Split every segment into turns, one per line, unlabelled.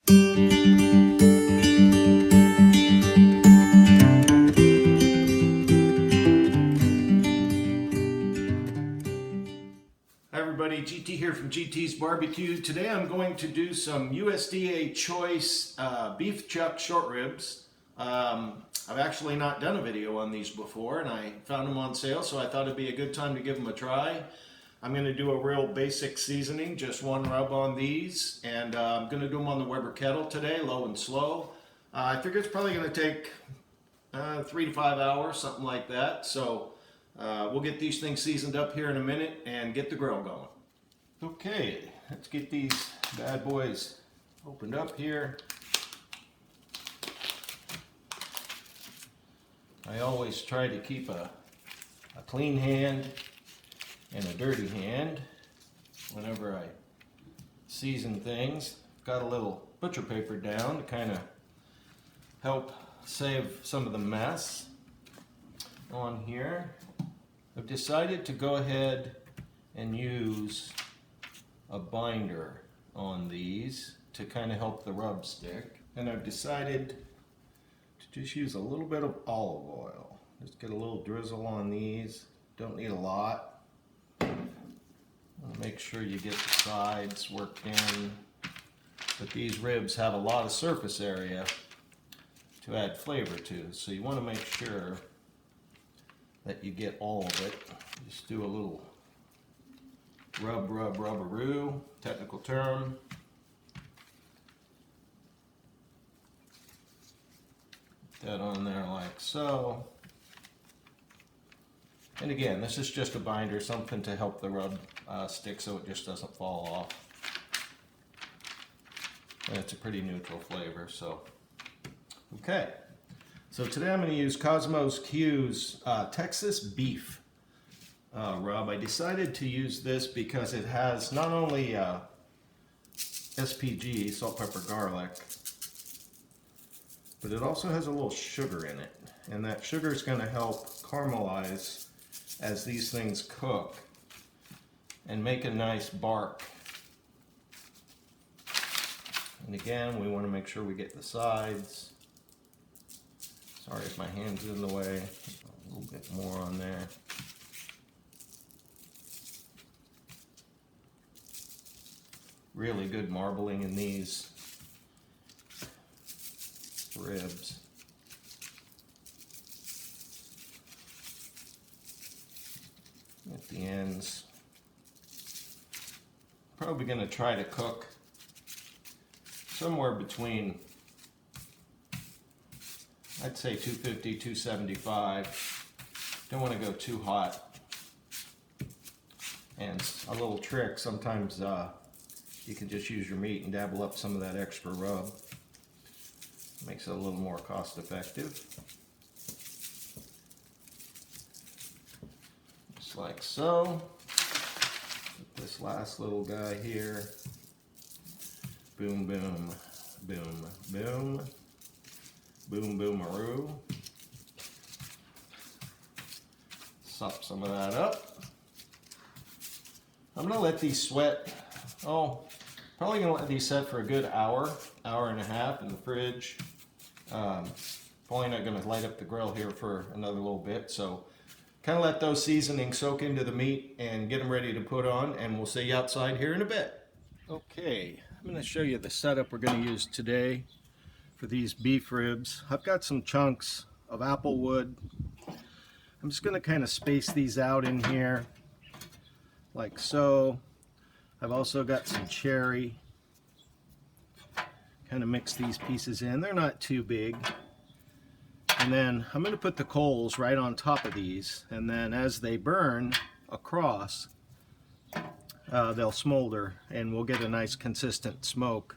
Hi everybody, GT here from GT's Barbecue. Today I'm going to do some USDA Choice beef chuck short ribs. I've actually not done a video on these before, and I found them on sale, so I thought it'd be a good time to give them a try. I'm going to do a real basic seasoning, just one rub on these, and I'm going to do them on the Weber Kettle today, low and slow. I figure it's probably going to take 3 to 5 hours, something like that. So we'll get these things seasoned up here in a minute and get the grill going. Okay, let's get these bad boys opened up here. I always try to keep a clean hand and a dirty hand whenever I season things. Got a little butcher paper down to kind of help save some of the mess on here. I've decided to go ahead and use a binder on these to kind of help the rub stick. And I've decided to just use a little bit of olive oil. Just get a little drizzle on these. Don't need a lot. Make sure you get the sides worked in. But these ribs have a lot of surface area to add flavor to, so you want to make sure that you get all of it. Just do a little rub-a-roo, technical term. Put that on there like so. And again, this is just a binder, something to help the rub stick so it just doesn't fall off. And it's a pretty neutral flavor, so. Okay, so today I'm going to use Cosmos Q's Texas Beef rub. I decided to use this because it has not only SPG, salt, pepper, garlic, but it also has a little sugar in it. And that sugar is going to help caramelize as these things cook and make a nice bark. And again, we want to make sure we get the sides. Sorry if my hand's in the way. A little bit more on there. Really good marbling in these ribs. At the ends. Probably going to try to cook somewhere between, I'd say 250, 275. Don't want to go too hot. And a little trick, sometimes you can just use your meat and dabble up some of that extra rub. Makes it a little more cost effective. Just like so. Put this last little guy here. Boom, boom, boom, boom. Boom, boomaroo. Sup some of that up. I'm going to let these sweat. Probably going to let these set for a good hour, hour and a half in the fridge. Probably not going to light up the grill here for another little bit. So kind of let those seasonings soak into the meat and get them ready to put on. And we'll see you outside here in a bit. Okay, I'm going to show you the setup we're going to use today for these beef ribs. I've got some chunks of apple wood. I'm just going to kind of space these out in here like so. I've also got some cherry. Kind of mix these pieces in. They're not too big. And then I'm going to put the coals right on top of these, and then as they burn across, they'll smolder and we'll get a nice consistent smoke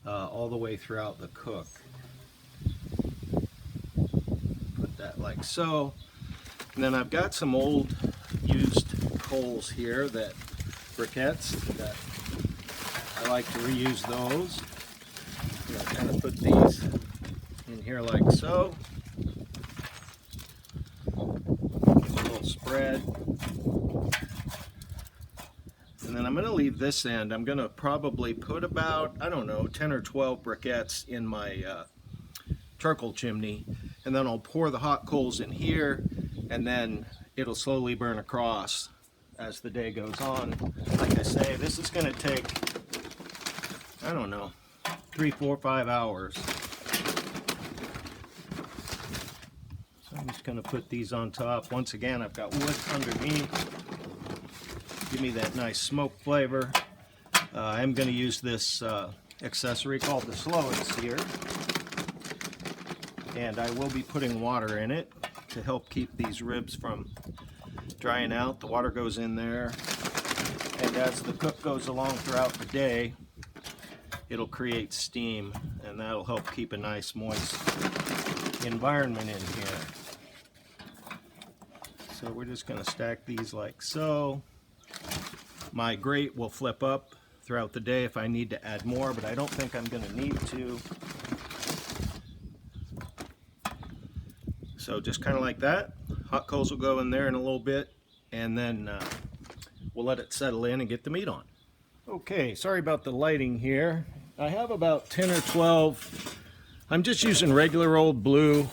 all the way throughout the cook. Put that like so. And then I've got some old used coals here, that briquettes, that I like to reuse those. I'll kind of put these in here like so. A little spread. And then I'm going to leave this end, I'm going to probably put about, I don't know, 10 or 12 briquettes in my charcoal chimney, and then I'll pour the hot coals in here, and then it'll slowly burn across as the day goes on. Like I say, this is going to take, I don't know, 3, 4, 5 hours. So I'm just going to put these on top. Once again, I've got wood underneath. Give me that nice smoke flavor. I'm going to use this accessory called the Slow and Sear. And I will be putting water in it to help keep these ribs from drying out. The water goes in there, and as the cook goes along throughout the day, it'll create steam, and that'll help keep a nice moist environment in here. So we're just going to stack these like so. My grate will flip up throughout the day if I need to add more, but I don't think I'm going to need to. So just kind of like that. Hot coals will go in there in a little bit, and then we'll let it settle in and get the meat on. Okay, sorry about the lighting here. I have about 10 or 12. I'm just using regular old blue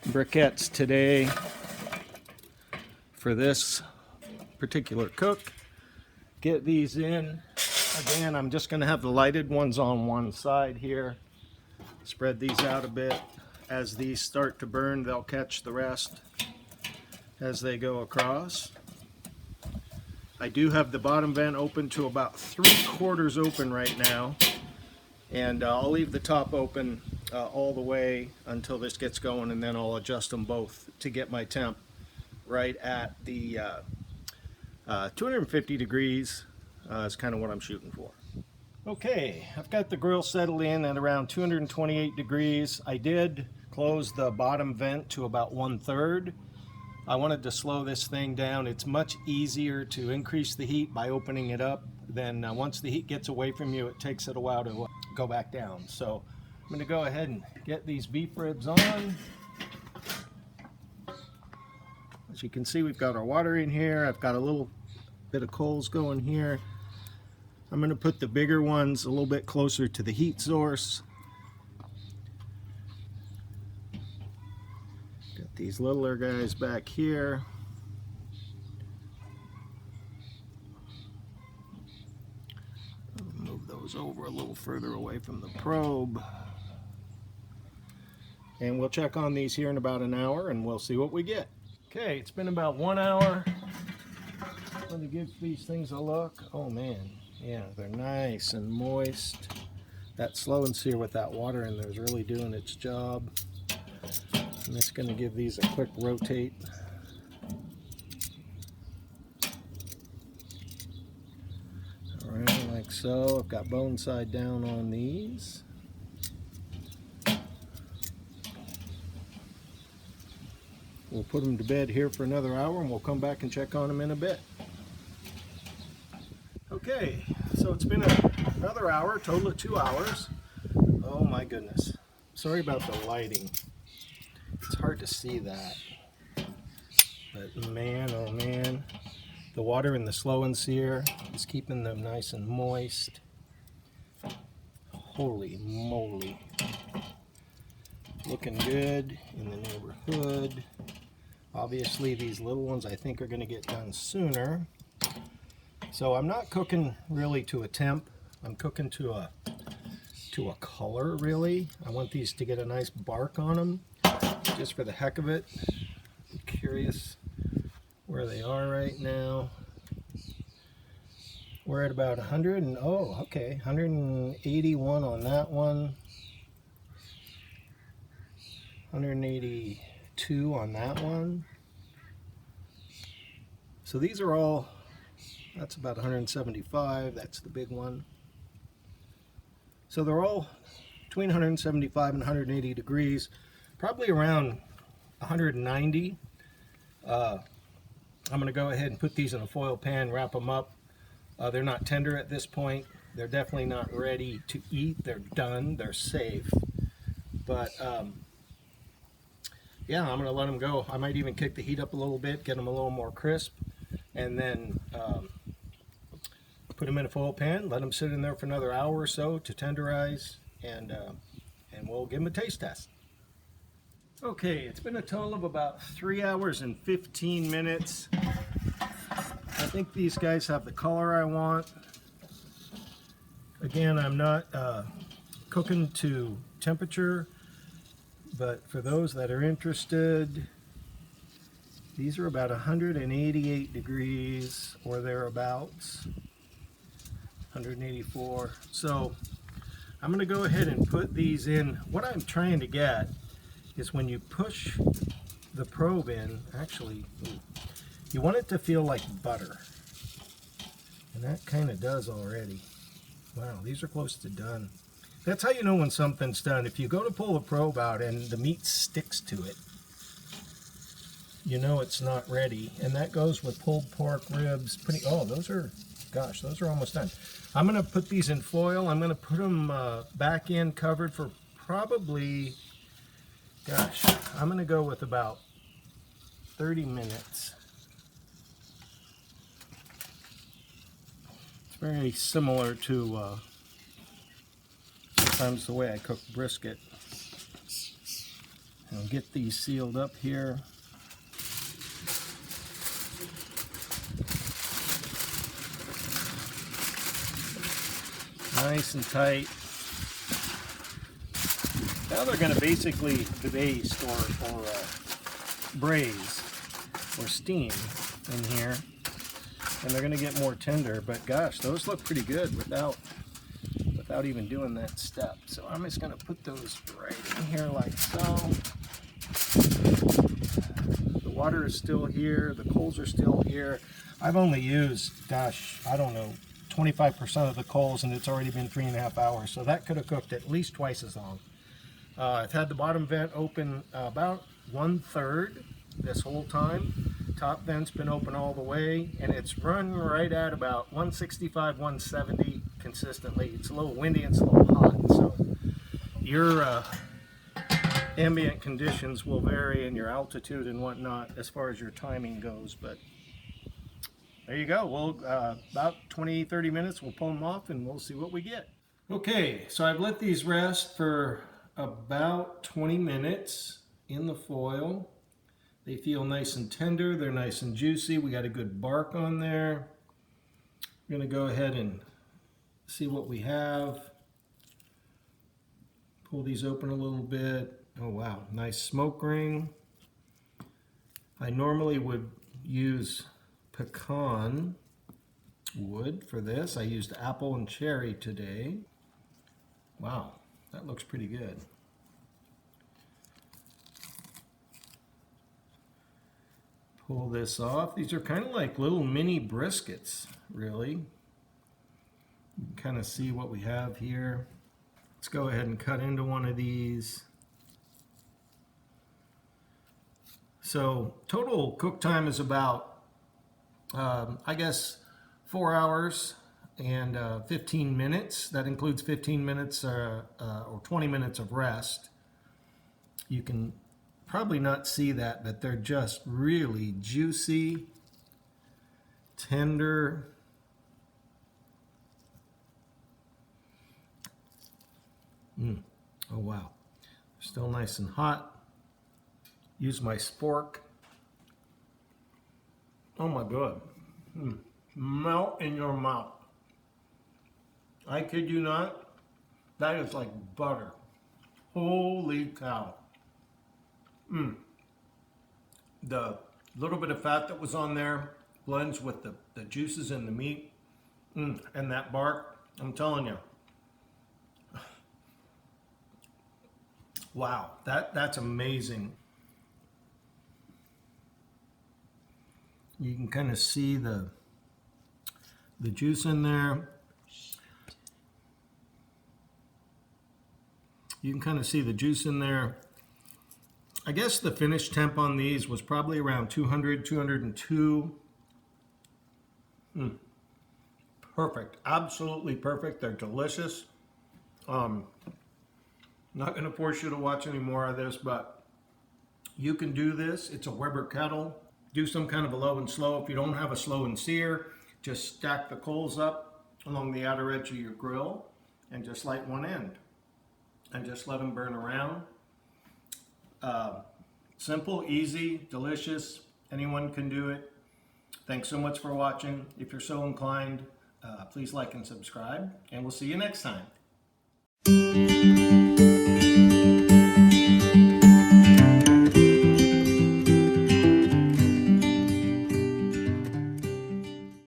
briquettes today for this particular cook. Get these in. Again, I'm just going to have the lighted ones on one side here. Spread these out a bit. As these start to burn, they'll catch the rest as they go across. I do have the bottom vent open to about 3/4 open right now, and I'll leave the top open all the way until this gets going, and then I'll adjust them both to get my temp right at the 250 degrees is kind of what I'm shooting for. Okay, I've got the grill settled in at around 228 degrees. I did close the bottom vent to about 1/3. I wanted to slow this thing down. It's much easier to increase the heat by opening it up. Then once the heat gets away from you, it takes it a while to go back down. So I'm going to go ahead and get these beef ribs on. As you can see, we've got our water in here. I've got a little bit of coals going here. I'm going to put the bigger ones a little bit closer to the heat source. Got these littler guys back here. I'll move those over a little further away from the probe. And we'll check on these here in about an hour, and we'll see what we get. Okay, it's been about 1 hour. Let me give these things a look. Oh man, yeah, they're nice and moist. That Slow and Sear with that water in there is really doing its job. I'm just going to give these a quick rotate. Alright, like so. I've got bone side down on these. We'll put them to bed here for another hour, and we'll come back and check on them in a bit. Okay, so it's been another hour, total of 2 hours. Oh my goodness. Sorry about the lighting. It's hard to see that. But man, oh man, the water in the Slow and Sear is keeping them nice and moist. Holy moly. Looking good in the neighborhood. Obviously these little ones I think are going to get done sooner. So I'm not cooking really to a temp. I'm cooking to a color really. I want these to get a nice bark on them just for the heck of it. I'm curious where they are right now. We're at about 100 and oh okay, 181 on that one. 182 on that one. So these are all, that's about 175, that's the big one. So they're all between 175 and 180 degrees, probably around 190. I'm going to go ahead and put these in a foil pan, wrap them up. They're not tender at this point. They're definitely not ready to eat. They're done. They're safe. But yeah, I'm going to let them go. I might even kick the heat up a little bit, get them a little more crisp, and then put them in a foil pan, let them sit in there for another hour or so to tenderize, and we'll give them a taste test. Okay, it's been a total of about 3 hours and 15 minutes. I think these guys have the color I want. Again, I'm not cooking to temperature, but for those that are interested, these are about 188 degrees or thereabouts, 184. So I'm going to go ahead and put these in. What I'm trying to get is when you push the probe in, actually, you want it to feel like butter. And that kind of does already. Wow, these are close to done. That's how you know when something's done. If you go to pull the probe out and the meat sticks to it, you know it's not ready. And that goes with pulled pork, ribs. Oh, those are almost done. I'm going to put these in foil. I'm going to put them back in covered for probably, I'm going to go with about 30 minutes. It's very similar to sometimes the way I cook brisket. I'll get these sealed up here. Nice and tight. Now they're going to basically debaste or braise or steam in here, and they're going to get more tender. But gosh, those look pretty good without even doing that step. So I'm just going to put those right in here like so. The water is still here. The coals are still here. I've only used, I don't know, 25% of the coals, and it's already been 3.5 hours. So that could have cooked at least twice as long. I've had the bottom vent open about 1/3 this whole time. Top vent's been open all the way, and it's run right at about 165, 170 consistently. It's a little windy and it's a little hot, so your ambient conditions will vary and your altitude and whatnot as far as your timing goes. But there you go. We'll about 20-30 minutes, we'll pull them off and we'll see what we get. Okay, so I've let these rest for about 20 minutes in the foil. They feel nice and tender. They're nice and juicy. We got a good bark on there. We're going to go ahead and see what we have. Pull these open a little bit. Oh wow, nice smoke ring. I normally would use pecan wood for this. I used apple and cherry today. Wow, that looks pretty good. Pull this off. These are kind of like little mini briskets, really. You can kind of see what we have here. Let's go ahead and cut into one of these. So total cook time is about, I guess, 4 hours and 15 minutes. That includes 15 minutes or 20 minutes of rest. You can probably not see that, but they're just really juicy, tender. Oh wow, still nice and hot. Use my spork. Oh my God. Melt in your mouth. I kid you not, that is like butter. Holy cow. The little bit of fat that was on there blends with the juices in the meat and that bark. I'm telling you. Wow, that's amazing. You can kind of see the juice in there. You can kind of see the juice in there. I guess the finish temp on these was probably around 200, 202. Perfect, absolutely perfect. They're delicious. Not going to force you to watch any more of this, but you can do this. It's a Weber kettle. Do some kind of a low and slow. If you don't have a slow and sear, just stack the coals up along the outer edge of your grill and just light one end and just let them burn around. Simple, easy, delicious. Anyone can do it. Thanks so much for watching. If you're so inclined, please like and subscribe, and we'll see you next time.